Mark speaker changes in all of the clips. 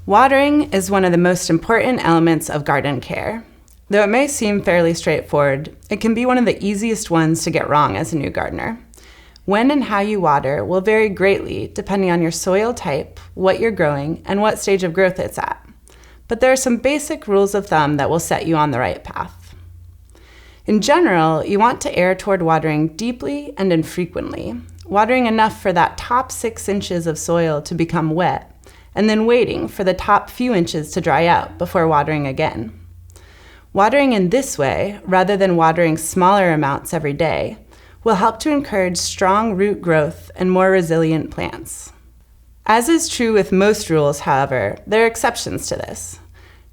Speaker 1: Watering is one of the most important elements of garden care. Though it may seem fairly straightforward, it can be one of the easiest ones to get wrong as a new gardener. When and how you water will vary greatly depending on your soil type, what you're growing, and what stage of growth it's at. But there are some basic rules of thumb that will set you on the right path. In general, you want to err toward watering deeply and infrequently, watering enough for that top 6 inches of soil to become wet, and then waiting for the top few inches to dry out before watering again. Watering in this way, rather than watering smaller amounts every day, will help to encourage strong root growth and more resilient plants. As is true with most rules, however, there are exceptions to this.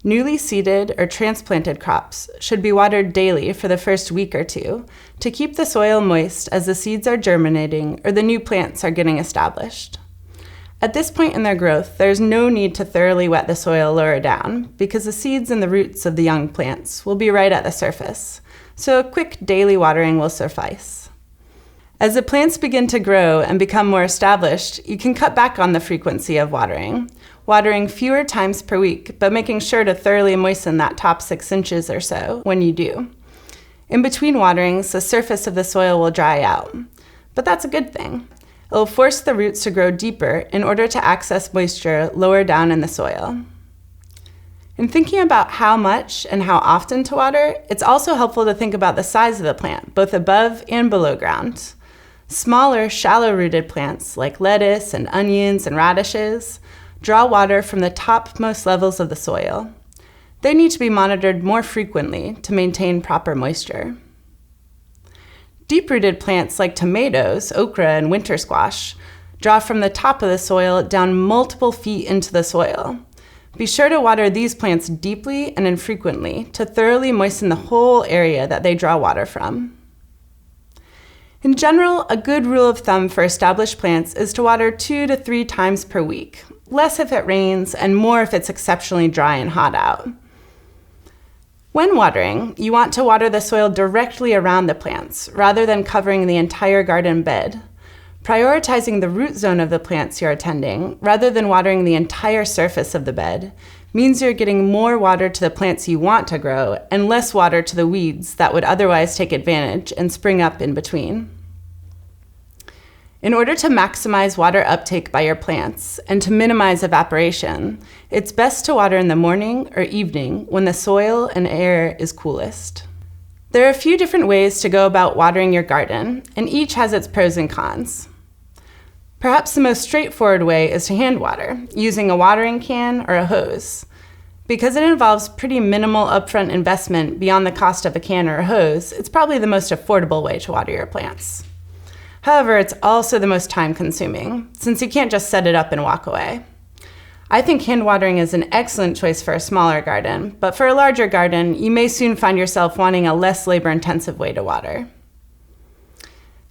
Speaker 1: Newly seeded or transplanted crops should be watered daily for the first week or two to keep the soil moist as the seeds are germinating or the new plants are getting established. At this point in their growth, there's no need to thoroughly wet the soil lower down because the seeds and the roots of the young plants will be right at the surface, so a quick daily watering will suffice. As the plants begin to grow and become more established, you can cut back on the frequency of watering fewer times per week, but making sure to thoroughly moisten that top 6 inches or so when you do. In between waterings, the surface of the soil will dry out, but that's a good thing. It will force the roots to grow deeper in order to access moisture lower down in the soil. In thinking about how much and how often to water, it's also helpful to think about the size of the plant, both above and below ground. Smaller, shallow-rooted plants like lettuce and onions and radishes draw water from the topmost levels of the soil. They need to be monitored more frequently to maintain proper moisture. Deep-rooted plants like tomatoes, okra, and winter squash draw from the top of the soil down multiple feet into the soil. Be sure to water these plants deeply and infrequently to thoroughly moisten the whole area that they draw water from. In general, a good rule of thumb for established plants is to water 2 to 3 times per week, less if it rains and more if it's exceptionally dry and hot out. When watering, you want to water the soil directly around the plants, rather than covering the entire garden bed. Prioritizing the root zone of the plants you're attending, rather than watering the entire surface of the bed, means you're getting more water to the plants you want to grow and less water to the weeds that would otherwise take advantage and spring up in between. In order to maximize water uptake by your plants and to minimize evaporation, it's best to water in the morning or evening when the soil and air is coolest. There are a few different ways to go about watering your garden, and each has its pros and cons. Perhaps the most straightforward way is to hand water, using a watering can or a hose. Because it involves pretty minimal upfront investment beyond the cost of a can or a hose, it's probably the most affordable way to water your plants. However, it's also the most time-consuming, since you can't just set it up and walk away. I think hand watering is an excellent choice for a smaller garden, but for a larger garden, you may soon find yourself wanting a less labor-intensive way to water.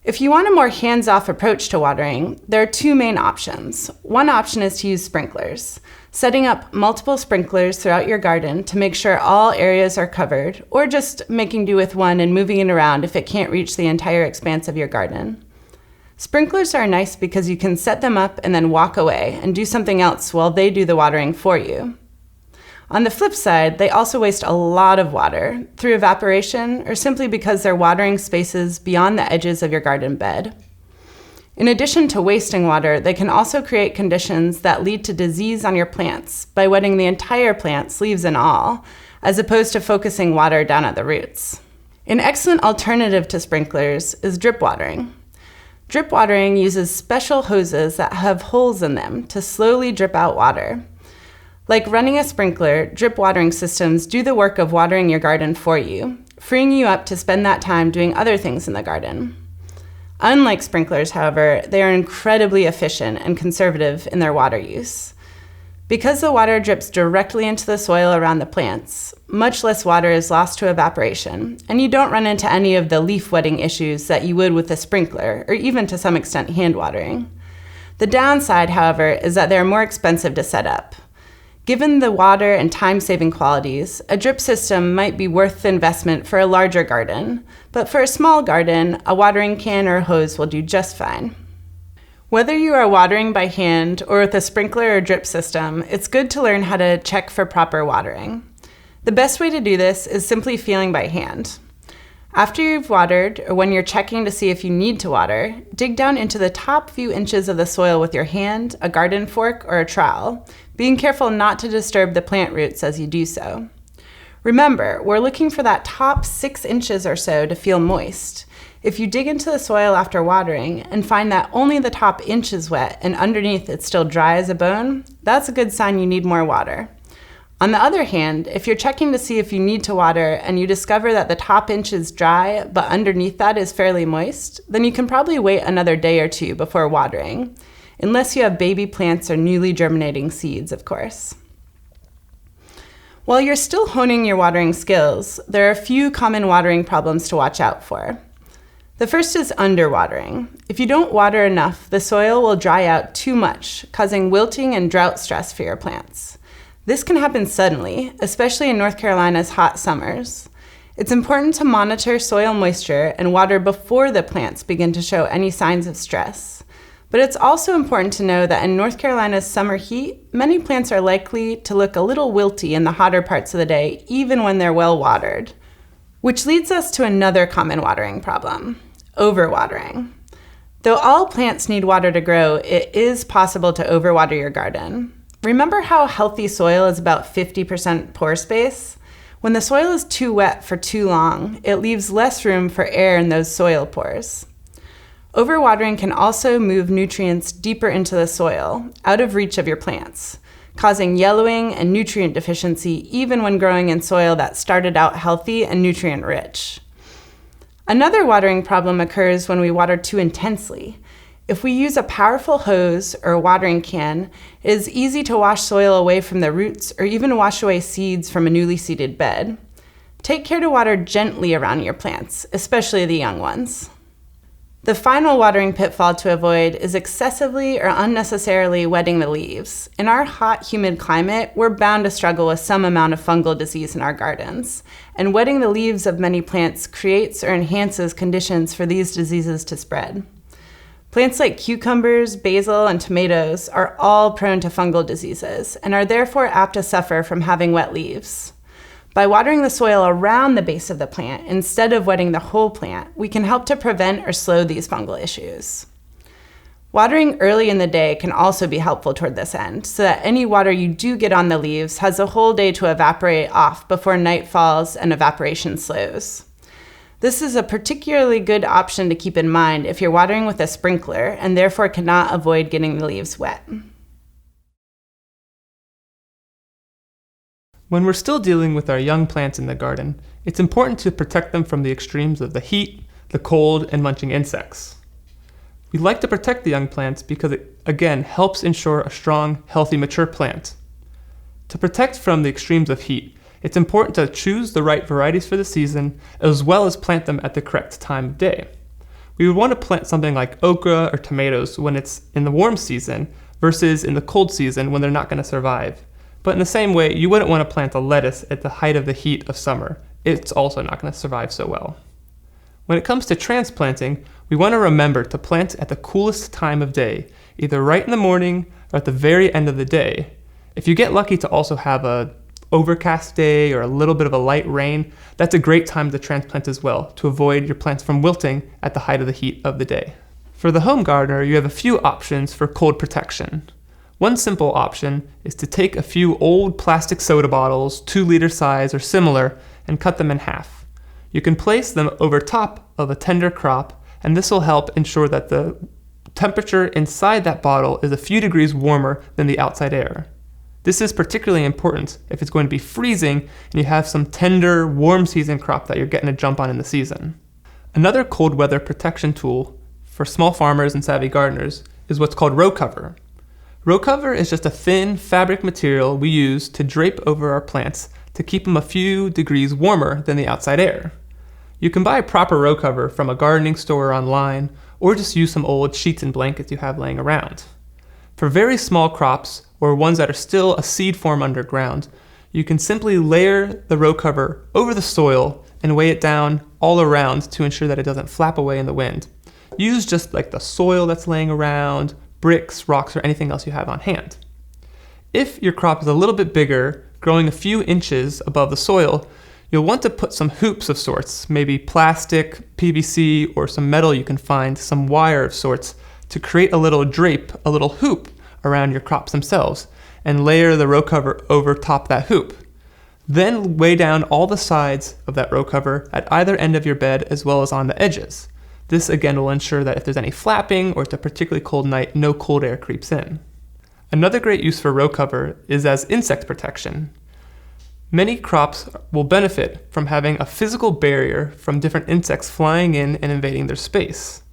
Speaker 1: If you want a more hands-off approach to watering, there are 2 main options. One option is to use sprinklers, setting up multiple sprinklers throughout your garden to make sure all areas are covered, or just making do with one and moving it around if it can't reach the entire expanse of your garden. Sprinklers are nice because you can set them up and then walk away and do something else while they do the watering for you. On the flip side, they also waste a lot of water through evaporation or simply because they're watering spaces beyond the edges of your garden bed. In addition to wasting water, they can also create conditions that lead to disease on your plants by wetting the entire plants, leaves and all, as opposed to focusing water down at the roots. An excellent alternative to sprinklers is drip watering. Drip watering uses special hoses that have holes in them to slowly drip out water. Like running a sprinkler, drip watering systems do the work of watering your garden for you, freeing you up to spend that time doing other things in the garden. Unlike sprinklers, however, they are incredibly efficient and conservative in their water use. Because the water drips directly into the soil around the plants, much less water is lost to evaporation, and you don't run into any of the leaf wetting issues that you would with a sprinkler, or even to some extent hand watering. The downside, however, is that they are more expensive to set up. Given the water and time-saving qualities, a drip system might be worth the investment for a larger garden, but for a small garden, a watering can or hose will do just fine. Whether you are watering by hand or with a sprinkler or drip system, it's good to learn how to check for proper watering. The best way to do this is simply feeling by hand. After you've watered, or when you're checking to see if you need to water, dig down into the top few inches of the soil with your hand, a garden fork, or a trowel, being careful not to disturb the plant roots as you do so. Remember, we're looking for that top 6 inches or so to feel moist. If you dig into the soil after watering and find that only the top inch is wet and underneath it's still dry as a bone, that's a good sign you need more water. On the other hand, if you're checking to see if you need to water and you discover that the top inch is dry but underneath that is fairly moist, then you can probably wait another day or two before watering, unless you have baby plants or newly germinating seeds, of course. While you're still honing your watering skills, there are a few common watering problems to watch out for. The first is underwatering. If you don't water enough, the soil will dry out too much, causing wilting and drought stress for your plants. This can happen suddenly, especially in North Carolina's hot summers. It's important to monitor soil moisture and water before the plants begin to show any signs of stress. But it's also important to know that in North Carolina's summer heat, many plants are likely to look a little wilty in the hotter parts of the day, even when they're well watered. Which leads us to another common watering problem: overwatering. Though all plants need water to grow, it is possible to overwater your garden. Remember how healthy soil is about 50% pore space? When the soil is too wet for too long, it leaves less room for air in those soil pores. Overwatering can also move nutrients deeper into the soil, out of reach of your plants, causing yellowing and nutrient deficiency even when growing in soil that started out healthy and nutrient-rich. Another watering problem occurs when we water too intensely. If we use a powerful hose or a watering can, it is easy to wash soil away from the roots or even wash away seeds from a newly seeded bed. Take care to water gently around your plants, especially the young ones. The final watering pitfall to avoid is excessively or unnecessarily wetting the leaves. In our hot, humid climate, we're bound to struggle with some amount of fungal disease in our gardens, and wetting the leaves of many plants creates or enhances conditions for these diseases to spread. Plants like cucumbers, basil, and tomatoes are all prone to fungal diseases and are therefore apt to suffer from having wet leaves. By watering the soil around the base of the plant instead of wetting the whole plant, we can help to prevent or slow these fungal issues. Watering early in the day can also be helpful toward this end, so that any water you do get on the leaves has a whole day to evaporate off before night falls and evaporation slows. This is a particularly good option to keep in mind if you're watering with a sprinkler and therefore cannot avoid getting the leaves wet.
Speaker 2: When we're still dealing with our young plants in the garden, it's important to protect them from the extremes of the heat, the cold, and munching insects. We like to protect the young plants because it, again, helps ensure a strong, healthy, mature plant. To protect from the extremes of heat, it's important to choose the right varieties for the season, as well as plant them at the correct time of day. We would want to plant something like okra or tomatoes when it's in the warm season versus in the cold season when they're not going to survive. But in the same way, you wouldn't want to plant a lettuce at the height of the heat of summer. It's also not going to survive so well. When it comes to transplanting, we want to remember to plant at the coolest time of day, either right in the morning or at the very end of the day. If you get lucky to also have a overcast day or a little bit of a light rain, that's a great time to transplant as well, to avoid your plants from wilting at the height of the heat of the day. For the home gardener, you have a few options for cold protection. One simple option is to take a few old plastic soda bottles, 2-liter size or similar, and cut them in half. You can place them over top of a tender crop, and this will help ensure that the temperature inside that bottle is a few degrees warmer than the outside air. This is particularly important if it's going to be freezing and you have some tender, warm season crop that you're getting a jump on in the season. Another cold weather protection tool for small farmers and savvy gardeners is what's called row cover. Row cover is just a thin fabric material we use to drape over our plants to keep them a few degrees warmer than the outside air. You can buy a proper row cover from a gardening store or online, or just use some old sheets and blankets you have laying around. For very small crops, or ones that are still a seed form underground, you can simply layer the row cover over the soil and weigh it down all around to ensure that it doesn't flap away in the wind. Use just like the soil that's laying around, bricks, rocks, or anything else you have on hand. If your crop is a little bit bigger, growing a few inches above the soil, you'll want to put some hoops of sorts, maybe plastic, PVC, or some metal you can find, some wire of sorts, to create a little drape, a little hoop around your crops themselves, and layer the row cover over top that hoop. Then weigh down all the sides of that row cover at either end of your bed as well as on the edges. This again will ensure that if there's any flapping or it's a particularly cold night, no cold air creeps in. Another great use for row cover is as insect protection. Many crops will benefit from having a physical barrier from different insects flying in and invading their space.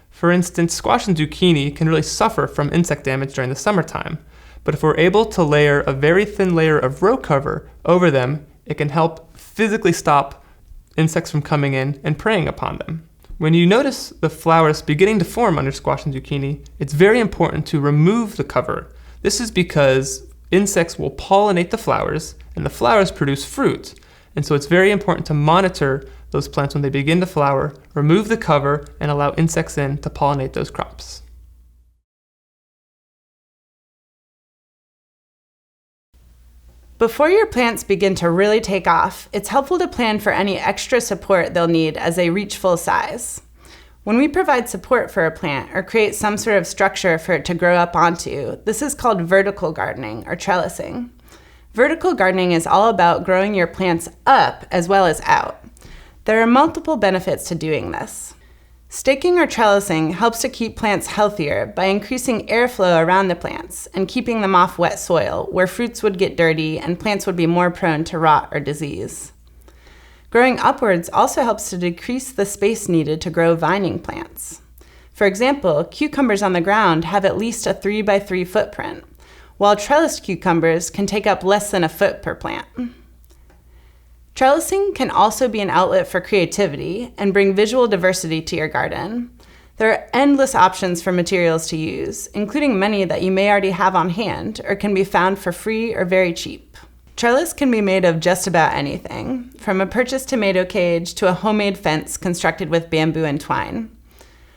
Speaker 2: For instance, squash and zucchini can really suffer from insect damage during the summertime, but if we're able to layer a very thin layer of row cover over them, it can help physically stop insects from coming in and preying upon them. When you notice the flowers beginning to form under squash and zucchini, it's very important to remove the cover. This is because insects will pollinate the flowers, and the flowers produce fruit. And so it's very important to monitor those plants when they begin to flower, remove the cover, and allow insects in to pollinate those crops.
Speaker 1: Before your plants begin to really take off, it's helpful to plan for any extra support they'll need as they reach full size. When we provide support for a plant or create some sort of structure for it to grow up onto, this is called vertical gardening or trellising. Vertical gardening is all about growing your plants up as well as out. There are multiple benefits to doing this. Staking or trellising helps to keep plants healthier by increasing airflow around the plants and keeping them off wet soil where fruits would get dirty and plants would be more prone to rot or disease. Growing upwards also helps to decrease the space needed to grow vining plants. For example, cucumbers on the ground have at least a 3 by 3 footprint, while trellised cucumbers can take up less than a foot per plant. Trellising can also be an outlet for creativity and bring visual diversity to your garden. There are endless options for materials to use, including many that you may already have on hand or can be found for free or very cheap. Trellis can be made of just about anything, from a purchased tomato cage to a homemade fence constructed with bamboo and twine.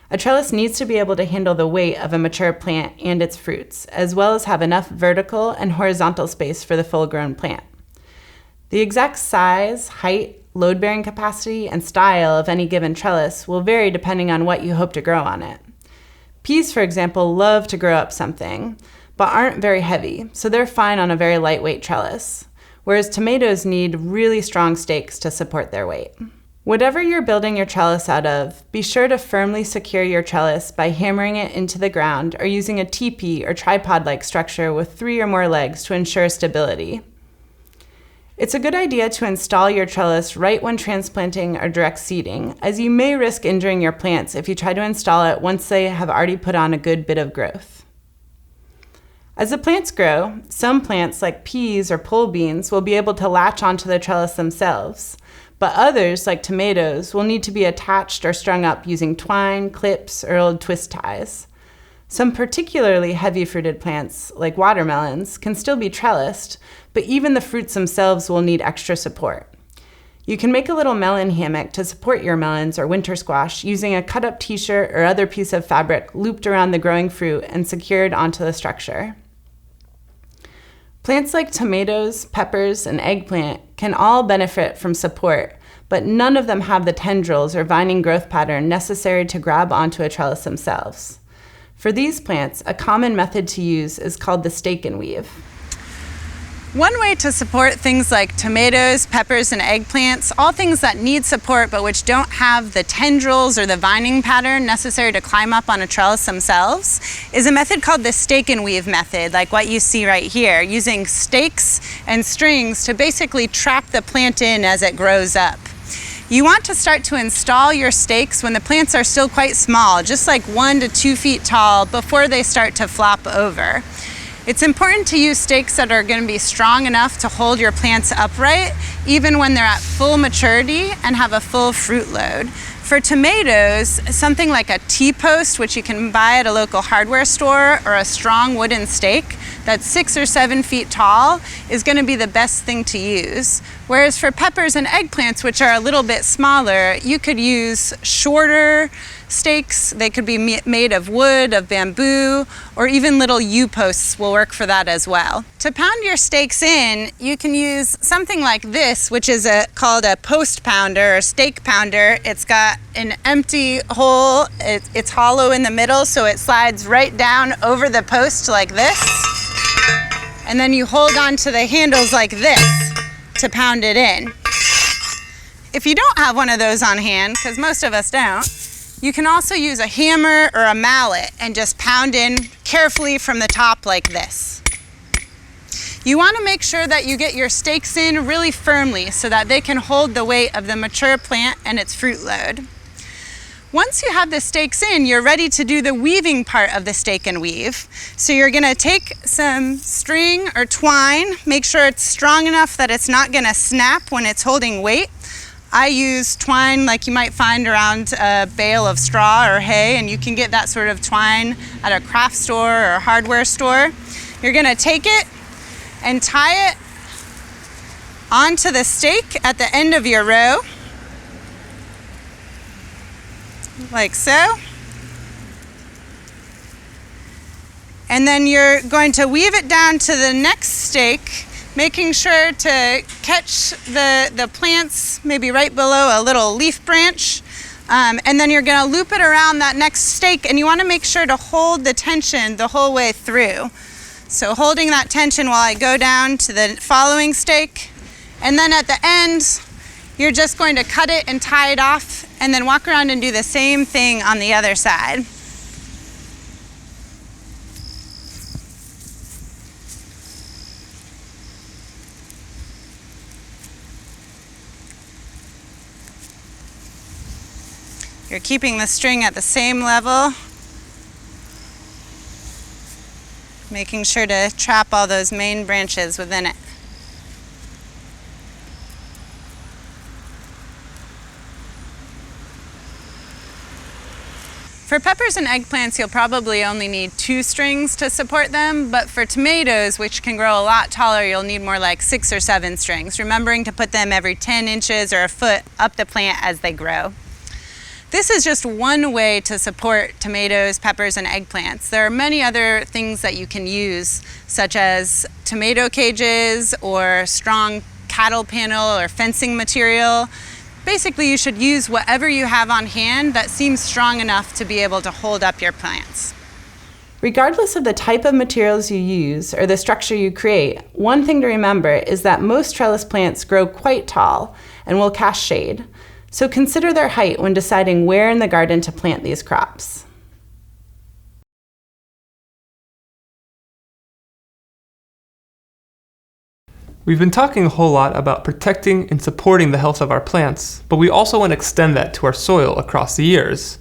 Speaker 1: A trellis needs to be able to handle the weight of a mature plant and its fruits, as well as have enough vertical and horizontal space for the full-grown plant. The exact size, height, load-bearing capacity, and style of any given trellis will vary depending on what you hope to grow on it. Peas, for example, love to grow up something, but aren't very heavy, so they're fine on a very lightweight trellis, whereas tomatoes need really strong stakes to support their weight. Whatever you're building your trellis out of, be sure to firmly secure your trellis by hammering it into the ground or using a teepee or tripod-like structure with 3 or more legs to ensure stability. It's a good idea to install your trellis right when transplanting or direct seeding, as you may risk injuring your plants if you try to install it once they have already put on a good bit of growth. As the plants grow, some plants like peas or pole beans will be able to latch onto the trellis themselves, but others, like tomatoes, will need to be attached or strung up using twine, clips, or old twist ties. Some particularly heavy-fruited plants, like watermelons, can still be trellised, but even the fruits themselves will need extra support. You can make a little melon hammock to support your melons or winter squash using a cut-up t-shirt or other piece of fabric looped around the growing fruit and secured onto the structure. Plants like tomatoes, peppers, and eggplant can all benefit from support, but none of them have the tendrils or vining growth pattern necessary to grab onto a trellis themselves. For these plants, a common method to use is called the stake and weave. One way to support things like tomatoes, peppers, and eggplants, all things that need support but which don't have the tendrils or the vining pattern necessary to climb up on a trellis themselves, is a method called the stake and weave method, like what you see right here, using stakes and strings to basically trap the plant in as it grows up. You want to start to install your stakes when the plants are still quite small, just like 1 to 2 feet tall, before they start to flop over. It's important to use stakes that are going to be strong enough to hold your plants upright, even when they're at full maturity and have a full fruit load. For tomatoes, something like a T-post, which you can buy at a local hardware store, or a strong wooden stake, that's 6 or 7 feet tall is going to be the best thing to use. Whereas for peppers and eggplants, which are a little bit smaller, you could use shorter stakes. They could be made of wood, of bamboo, or even little U-posts will work for that as well. To pound your stakes in, you can use something like this, which is called a post pounder or stake pounder. It's got an empty hole. It's hollow in the middle, so it slides right down over the post like this. And then you hold on to the handles like this to pound it in. If you don't have one of those on hand, because most of us don't, you can also use a hammer or a mallet and just pound in carefully from the top like this. You want to make sure that you get your stakes in really firmly so that they can hold the weight of the mature plant and its fruit load. Once you have the stakes in, you're ready to do the weaving part of the stake and weave. So you're going to take some string or twine, make sure it's strong enough that it's not going to snap when it's holding weight. I use twine like you might find around a bale of straw or hay, and you can get that sort of twine at a craft store or a hardware store. You're going to take it and tie it onto the stake at the end of your row, like so. And then you're going to weave it down to the next stake, making sure to catch the plants maybe right below a little leaf branch. And then you're going to loop it around that next stake, and you want to make sure to hold the tension the whole way through. So holding that tension while I go down to the following stake. And then at the end, you're just going to cut it and tie it off, and then walk around and do the same thing on the other side. You're keeping the string at the same level, making sure to trap all those main branches within it. For peppers and eggplants, you'll probably only need 2 strings to support them, but for tomatoes, which can grow a lot taller, you'll need more like 6 or 7 strings, remembering to put them every 10 inches or a foot up the plant as they grow. This is just one way to support tomatoes, peppers, and eggplants. There are many other things that you can use, such as tomato cages or strong cattle panel or fencing material. Basically, you should use whatever you have on hand that seems strong enough to be able to hold up your plants. Regardless of the type of materials you use or the structure you create, one thing to remember is that most trellis plants grow quite tall and will cast shade. So consider their height when deciding where in the garden to plant these crops.
Speaker 2: We've been talking a whole lot about protecting and supporting the health of our plants, but we also want to extend that to our soil across the years.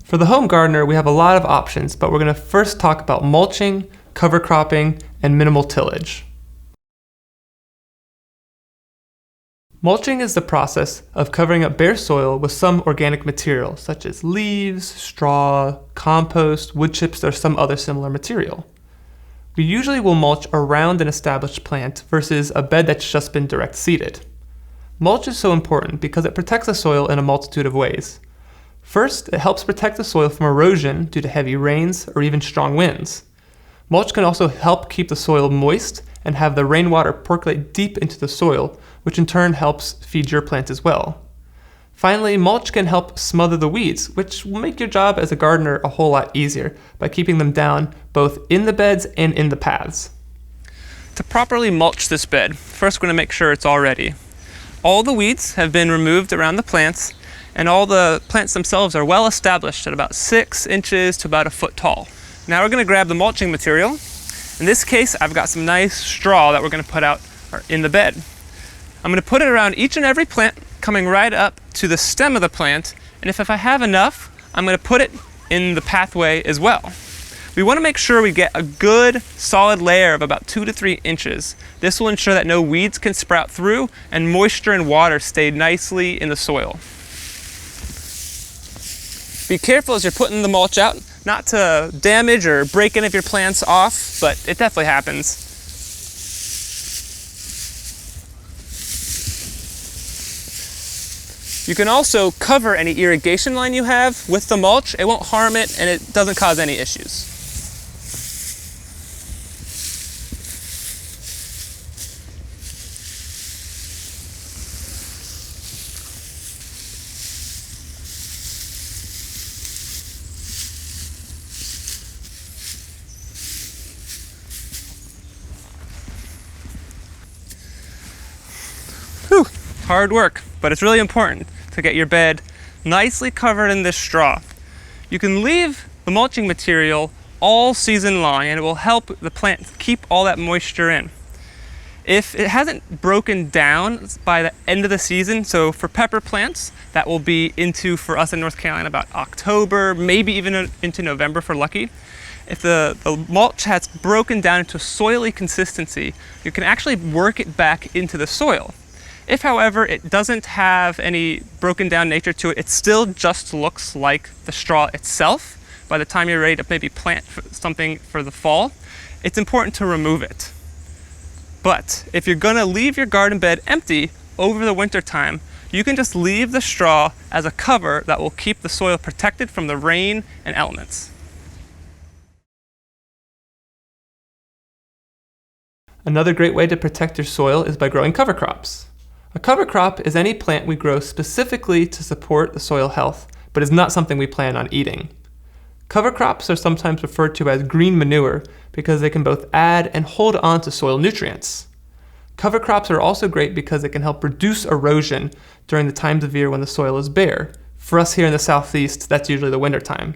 Speaker 2: For the home gardener, we have a lot of options, but we're going to first talk about mulching, cover cropping, and minimal tillage. Mulching is the process of covering up bare soil with some organic material, such as leaves, straw, compost, wood chips, or some other similar material. We usually will mulch around an established plant versus a bed that's just been direct seeded. Mulch is so important because it protects the soil in a multitude of ways. First, it helps protect the soil from erosion due to heavy rains or even strong winds. Mulch can also help keep the soil moist and have the rainwater percolate deep into the soil, which in turn helps feed your plant as well. Finally, mulch can help smother the weeds, which will make your job as a gardener a whole lot easier by keeping them down both in the beds and in the paths.
Speaker 3: To properly mulch this bed, first we're going to make sure it's all ready. All the weeds have been removed around the plants, and all the plants themselves are well established at about 6 inches to about a foot tall. Now we're going to grab the mulching material. In this case, I've got some nice straw that we're going to put out in the bed. I'm going to put it around each and every plant, coming right up to the stem of the plant, and if I have enough, I'm going to put it in the pathway as well. We want to make sure we get a good solid layer of about 2 to 3 inches. This will ensure that no weeds can sprout through and moisture and water stay nicely in the soil. Be careful as you're putting the mulch out not to damage or break any of your plants off, but it definitely happens. You can also cover any irrigation line you have with the mulch. It won't harm it and it doesn't cause any issues. Whew, hard work, but it's really important to get your bed nicely covered in this straw. You can leave the mulching material all season long and it will help the plant keep all that moisture in. If it hasn't broken down by the end of the season, so for pepper plants, that will be into, for us in North Carolina, about October, maybe even into November for lucky. If the mulch has broken down into soily consistency, you can actually work it back into the soil. If, however, it doesn't have any broken down nature to it, it still just looks like the straw itself. By the time you're ready to maybe plant something for the fall, it's important to remove it. But if you're gonna leave your garden bed empty over the winter time, you can just leave the straw as a cover that will keep the soil protected from the rain and elements.
Speaker 2: Another great way to protect your soil is by growing cover crops. A cover crop is any plant we grow specifically to support the soil health, but is not something we plan on eating. Cover crops are sometimes referred to as green manure because they can both add and hold on to soil nutrients. Cover crops are also great because it can help reduce erosion during the times of year when the soil is bare. For us here in the southeast, that's usually the winter time.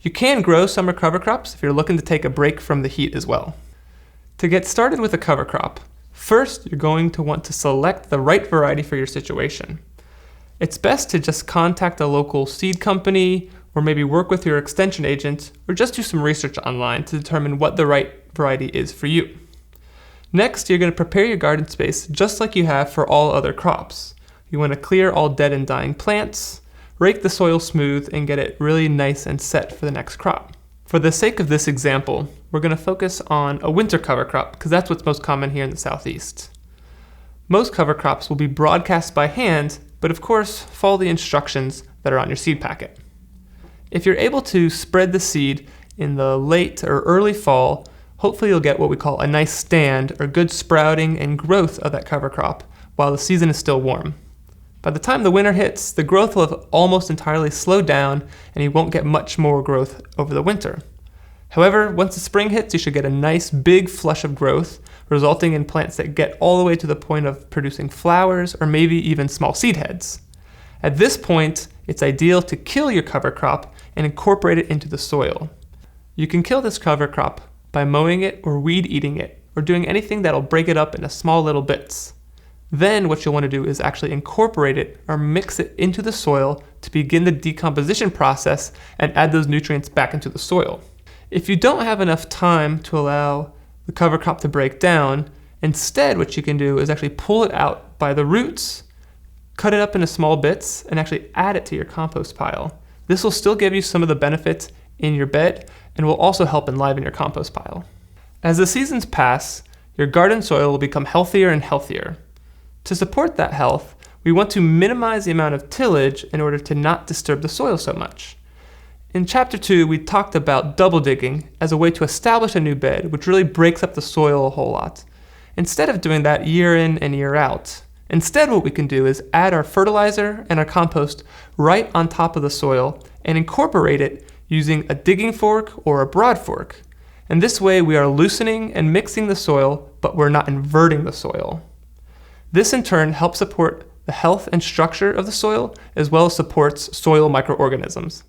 Speaker 2: You can grow summer cover crops if you're looking to take a break from the heat as well. To get started with a cover crop, first, you're going to want to select the right variety for your situation. It's best to just contact a local seed company or maybe work with your extension agent or just do some research online to determine what the right variety is for you. Next, you're going to prepare your garden space just like you have for all other crops. You want to clear all dead and dying plants, rake the soil smooth, and get it really nice and set for the next crop. For the sake of this example, we're going to focus on a winter cover crop because that's what's most common here in the southeast. Most cover crops will be broadcast by hand, but of course, follow the instructions that are on your seed packet. If you're able to spread the seed in the late or early fall, hopefully you'll get what we call a nice stand or good sprouting and growth of that cover crop while the season is still warm. By the time the winter hits, the growth will have almost entirely slowed down and you won't get much more growth over the winter. However, once the spring hits, you should get a nice big flush of growth, resulting in plants that get all the way to the point of producing flowers or maybe even small seed heads. At this point, it's ideal to kill your cover crop and incorporate it into the soil. You can kill this cover crop by mowing it or weed eating it, or doing anything that'll break it up into small little bits. Then what you'll want to do is actually incorporate it or mix it into the soil to begin the decomposition process and add those nutrients back into the soil. If you don't have enough time to allow the cover crop to break down, instead what you can do is actually pull it out by the roots, cut it up into small bits, and actually add it to your compost pile. This will still give you some of the benefits in your bed and will also help enliven your compost pile. As the seasons pass, your garden soil will become healthier and healthier. To support that health, we want to minimize the amount of tillage in order to not disturb the soil so much. In Chapter 2, we talked about double digging as a way to establish a new bed, which really breaks up the soil a whole lot. Instead of doing that year in and year out, instead what we can do is add our fertilizer and our compost right on top of the soil and incorporate it using a digging fork or a broad fork. And this way we are loosening and mixing the soil, but we're not inverting the soil. This in turn helps support the health and structure of the soil as well as supports soil microorganisms.